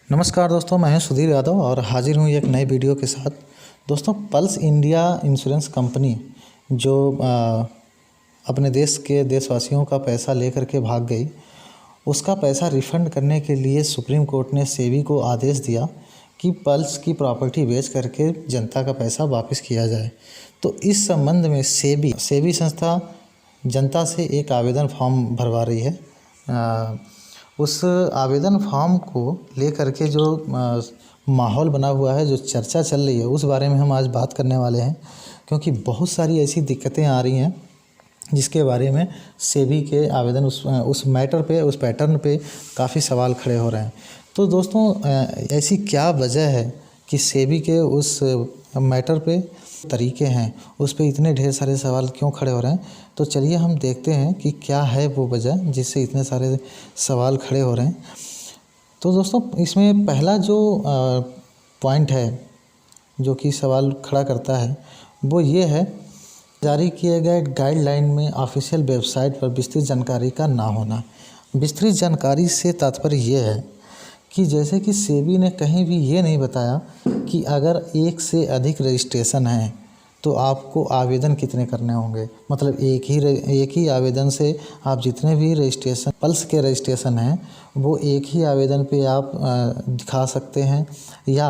नमस्कार दोस्तों, मैं हूं सुधीर यादव और हाजिर हूं एक नए वीडियो के साथ। दोस्तों, पल्स इंडिया इंश्योरेंस कंपनी जो अपने देश के देशवासियों का पैसा लेकर के भाग गई, उसका पैसा रिफंड करने के लिए सुप्रीम कोर्ट ने सेबी को आदेश दिया कि पल्स की प्रॉपर्टी बेच करके जनता का पैसा वापस किया जाए। तो इस संबंध में सेबी संस्था जनता से एक आवेदन फॉर्म भरवा रही है। उस आवेदन फॉर्म को लेकर के जो माहौल बना हुआ है, जो चर्चा चल रही है, उस बारे में हम आज बात करने वाले हैं, क्योंकि बहुत सारी ऐसी दिक्कतें आ रही हैं जिसके बारे में सेबी के आवेदन उस मैटर पे, उस पैटर्न पे काफ़ी सवाल खड़े हो रहे हैं। तो दोस्तों, ऐसी क्या वजह है कि सेबी के उस मैटर पे तरीके हैं, उस पे इतने ढेर सारे सवाल क्यों खड़े हो रहे हैं? तो चलिए हम देखते हैं कि क्या है वो वजह जिससे इतने सारे सवाल खड़े हो रहे हैं। तो दोस्तों, इसमें पहला जो पॉइंट है जो कि सवाल खड़ा करता है, वो ये है, जारी किए गए गाइडलाइन में ऑफिशियल वेबसाइट पर विस्तृत जानकारी का ना होना। विस्तृत जानकारी से तात्पर्य ये है कि जैसे कि सेबी ने कहीं भी ये नहीं बताया कि अगर एक से अधिक रजिस्ट्रेशन हैं तो आपको आवेदन कितने करने होंगे। मतलब एक ही आवेदन से आप जितने भी रजिस्ट्रेशन, पल्स के रजिस्ट्रेशन हैं, वो एक ही आवेदन पे आप दिखा सकते हैं, या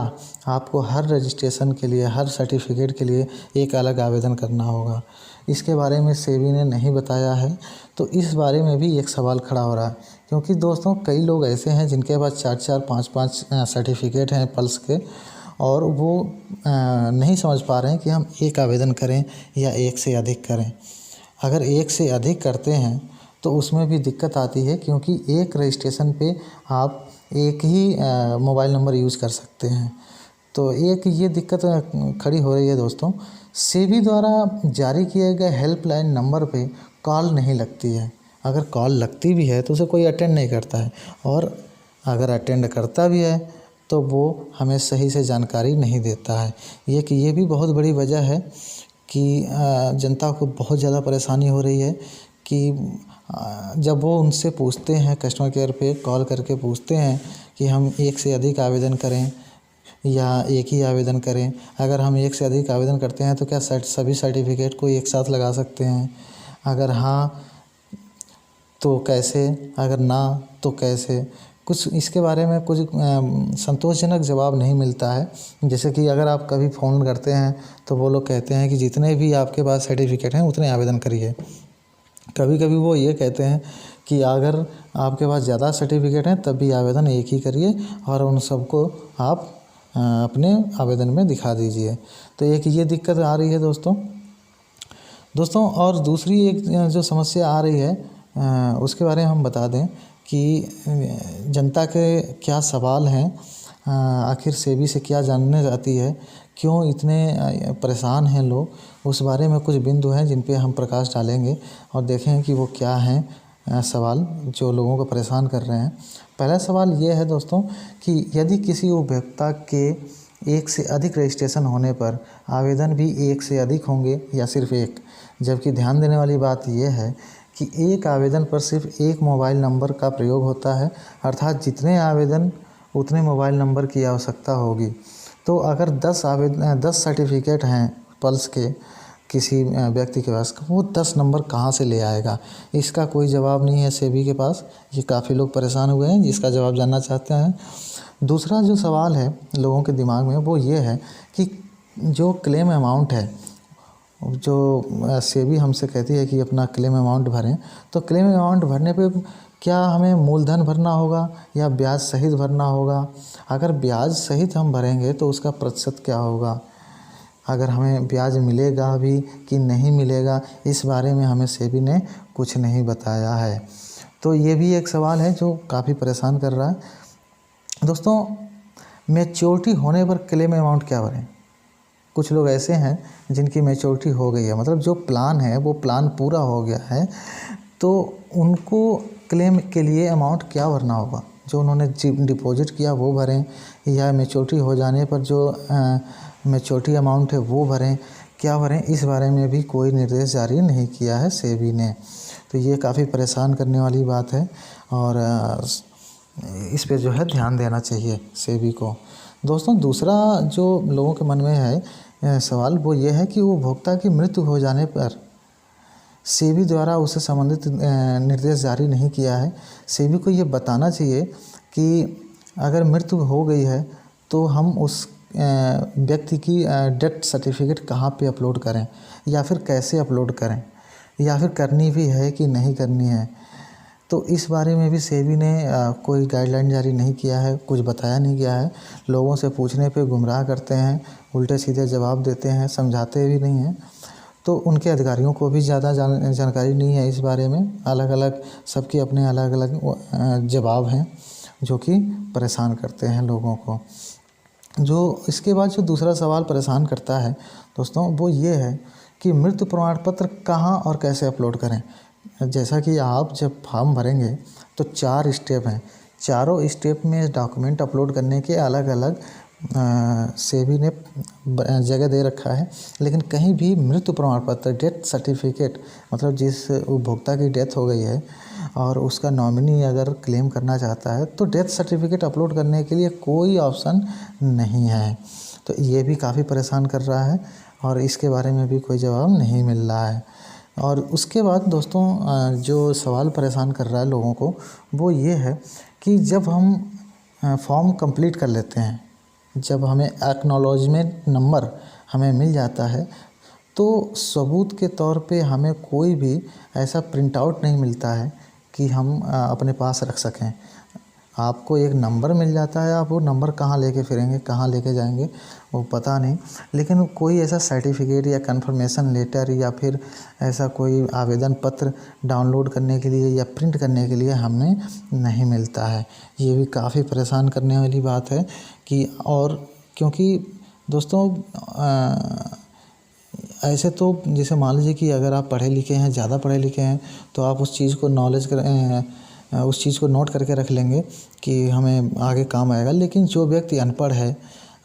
आपको हर रजिस्ट्रेशन के लिए, हर सर्टिफिकेट के लिए एक अलग आवेदन करना होगा। इसके बारे में सेबी ने नहीं बताया है। तो इस बारे में भी एक सवाल खड़ा हो रहा है, क्योंकि दोस्तों कई लोग ऐसे हैं जिनके पास 4-4, 5-5 सर्टिफिकेट हैं पल्स के, और वो नहीं समझ पा रहे हैं कि हम एक आवेदन करें या एक से अधिक करें। अगर एक से अधिक करते हैं तो उसमें भी दिक्कत आती है, क्योंकि एक रजिस्ट्रेशन पे आप एक ही मोबाइल नंबर यूज़ कर सकते हैं। तो एक ये दिक्कत खड़ी हो रही है दोस्तों। सेबी द्वारा जारी किए गए हेल्पलाइन नंबर पे कॉल नहीं लगती है। अगर कॉल लगती भी है तो उसे कोई अटेंड नहीं करता है, और अगर अटेंड करता भी है तो वो हमें सही से जानकारी नहीं देता है। ये भी बहुत बड़ी वजह है कि जनता को बहुत ज़्यादा परेशानी हो रही है कि जब वो उनसे पूछते हैं, कस्टमर केयर पे कॉल करके पूछते हैं कि हम एक से अधिक आवेदन करें या एक ही आवेदन करें। अगर हम एक से अधिक आवेदन करते हैं तो क्या सभी सर्टिफिकेट को एक साथ लगा सकते हैं? अगर हाँ तो कैसे? अगर ना तो कैसे? कुछ इसके बारे में कुछ संतोषजनक जवाब नहीं मिलता है। जैसे कि अगर आप कभी फ़ोन करते हैं तो वो लोग कहते हैं कि जितने भी आपके पास सर्टिफिकेट हैं उतने आवेदन करिए। कभी कभी वो ये कहते हैं कि अगर आपके पास ज़्यादा सर्टिफिकेट हैं तब भी आवेदन एक ही करिए, और उन सबको आप अपने आवेदन में दिखा दीजिए। तो एक ये दिक्कत आ रही है दोस्तों। और दूसरी एक जो समस्या आ रही है उसके बारे में हम बता दें कि जनता के क्या सवाल हैं, आखिर सेबी से क्या जानने जाती है, क्यों इतने परेशान हैं लोग, उस बारे में कुछ बिंदु हैं जिन पे हम प्रकाश डालेंगे और देखें कि वो क्या हैं सवाल जो लोगों को परेशान कर रहे हैं। पहला सवाल ये है दोस्तों कि यदि किसी उपभोक्ता के एक से अधिक रजिस्ट्रेशन होने पर आवेदन भी एक से अधिक होंगे या सिर्फ एक। जबकि ध्यान देने वाली बात यह है कि एक आवेदन पर सिर्फ एक मोबाइल नंबर का प्रयोग होता है, अर्थात जितने आवेदन उतने मोबाइल नंबर की आवश्यकता होगी। तो अगर 10 सर्टिफिकेट हैं पल्स के किसी व्यक्ति के पास, वो 10 नंबर कहाँ से ले आएगा? इसका कोई जवाब नहीं है सेबी के पास। ये काफ़ी लोग परेशान हुए हैं, जिसका जवाब जानना चाहते हैं। दूसरा जो सवाल है लोगों के दिमाग में वो ये है कि जो क्लेम अमाउंट है, जो सेबी हमसे कहती है कि अपना क्लेम अमाउंट भरें, तो क्लेम अमाउंट भरने पे क्या हमें मूलधन भरना होगा या ब्याज सहित भरना होगा? अगर ब्याज सहित हम भरेंगे तो उसका प्रतिशत क्या होगा? अगर हमें ब्याज मिलेगा भी कि नहीं मिलेगा, इस बारे में हमें सेबी ने कुछ नहीं बताया है। तो ये भी एक सवाल है जो काफ़ी परेशान कर रहा है दोस्तों। मैच्योरिटी होने पर क्लेम अमाउंट क्या भरें? कुछ लोग ऐसे हैं जिनकी मैच्योरिटी हो गई है, मतलब जो प्लान है वो प्लान पूरा हो गया है, तो उनको क्लेम के लिए अमाउंट क्या भरना होगा? जो उन्होंने डिपॉजिट किया वो भरें, या मैच्योरिटी हो जाने पर जो मैच्योरिटी अमाउंट है वो भरें? क्या भरें? इस बारे में भी कोई निर्देश जारी नहीं किया है सेबी ने। तो ये काफ़ी परेशान करने वाली बात है। और इस पे जो है ध्यान देना चाहिए सेबी को। दोस्तों दूसरा जो लोगों के मन में है सवाल वो ये है कि उपभोक्ता की मृत्यु हो जाने पर सेबी द्वारा उससे संबंधित निर्देश जारी नहीं किया है। सेबी को ये बताना चाहिए कि अगर मृत्यु हो गई है तो हम उस व्यक्ति की डेथ सर्टिफिकेट कहाँ पे अपलोड करें या फिर कैसे अपलोड करें, या फिर करनी भी है कि नहीं करनी है। तो इस बारे में भी सेबी ने कोई गाइडलाइन जारी नहीं किया है, कुछ बताया नहीं गया है। लोगों से पूछने पे गुमराह करते हैं, उल्टे सीधे जवाब देते हैं, समझाते भी नहीं हैं। तो उनके अधिकारियों को भी ज़्यादा जानकारी नहीं है इस बारे में। अलग अलग सबके अपने अलग अलग जवाब हैं जो कि परेशान करते हैं लोगों को। जो इसके बाद जो दूसरा सवाल परेशान करता है दोस्तों वो ये है कि मृत्यु प्रमाण पत्र कहाँ और कैसे अपलोड करें। जैसा कि आप जब फॉर्म भरेंगे तो 4 स्टेप हैं, चारों स्टेप में डॉक्यूमेंट अपलोड करने के अलग अलग सेबी ने जगह दे रखा है। लेकिन कहीं भी मृत्यु प्रमाण पत्र डेथ सर्टिफिकेट, मतलब जिस उपभोक्ता की डेथ हो गई है और उसका नॉमिनी अगर क्लेम करना चाहता है तो डेथ सर्टिफिकेट अपलोड करने के लिए कोई ऑप्शन नहीं है। तो ये भी काफ़ी परेशान कर रहा है और इसके बारे में भी कोई जवाब नहीं मिल रहा है। और उसके बाद दोस्तों जो सवाल परेशान कर रहा है लोगों को वो ये है कि जब हम फॉर्म कंप्लीट कर लेते हैं, जब हमें एक्नॉलेजमेंट नंबर हमें मिल जाता है तो सबूत के तौर पे हमें कोई भी ऐसा प्रिंट आउट नहीं मिलता है कि हम अपने पास रख सकें। आपको एक नंबर मिल जाता है, आप वो नंबर कहाँ लेके फिरेंगे, कहाँ लेके जाएंगे वो पता नहीं। लेकिन कोई ऐसा सर्टिफिकेट या कंफर्मेशन लेटर या फिर ऐसा कोई आवेदन पत्र डाउनलोड करने के लिए या प्रिंट करने के लिए हमें नहीं मिलता है। ये भी काफ़ी परेशान करने वाली बात है कि और क्योंकि दोस्तों ऐसे तो जैसे मान लीजिए कि अगर आप पढ़े लिखे हैं, ज़्यादा पढ़े लिखे हैं तो आप उस चीज़ को उस चीज़ को नोट करके रख लेंगे कि हमें आगे काम आएगा। लेकिन जो व्यक्ति अनपढ़ है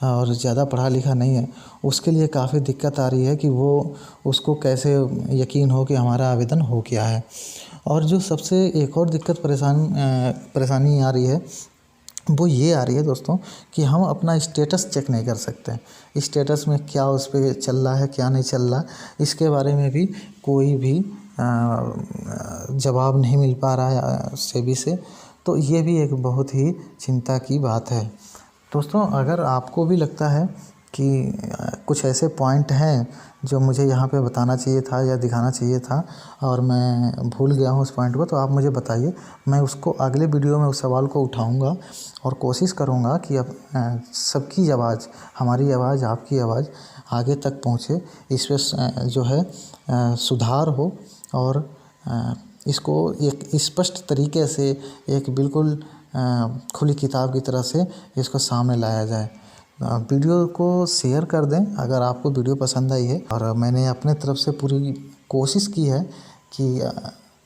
और ज़्यादा पढ़ा लिखा नहीं है उसके लिए काफ़ी दिक्कत आ रही है कि वो उसको कैसे यकीन हो कि हमारा आवेदन हो गया है। और जो सबसे एक और दिक्कत परेशानी आ रही है वो ये आ रही है दोस्तों कि हम अपना स्टेटस चेक नहीं कर सकते। स्टेटस में क्या उस पर चल रहा है क्या नहीं चल रहा, इसके बारे में भी कोई भी जवाब नहीं मिल पा रहा है सेबी से। तो ये भी एक बहुत ही चिंता की बात है। दोस्तों अगर आपको भी लगता है कि कुछ ऐसे पॉइंट हैं जो मुझे यहाँ पे बताना चाहिए था या दिखाना चाहिए था और मैं भूल गया हूँ उस पॉइंट को, तो आप मुझे बताइए। मैं उसको अगले वीडियो में उस सवाल को उठाऊँगा और कोशिश करूँगा कि अब सबकी आवाज़, हमारी आवाज़, आपकी आवाज़ आगे तक पहुँचे, इस पर जो है सुधार हो और इसको एक स्पष्ट तरीके से एक बिल्कुल खुली किताब की तरह से इसको सामने लाया जाए। वीडियो को शेयर कर दें अगर आपको वीडियो पसंद आई है। और मैंने अपने तरफ से पूरी कोशिश की है कि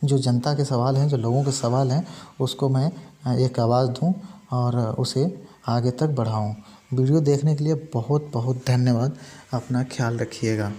जो जनता के सवाल हैं, जो लोगों के सवाल हैं, उसको मैं एक आवाज़ दूं और उसे आगे तक बढ़ाऊं। वीडियो देखने के लिए बहुत बहुत धन्यवाद। अपना ख्याल रखिएगा।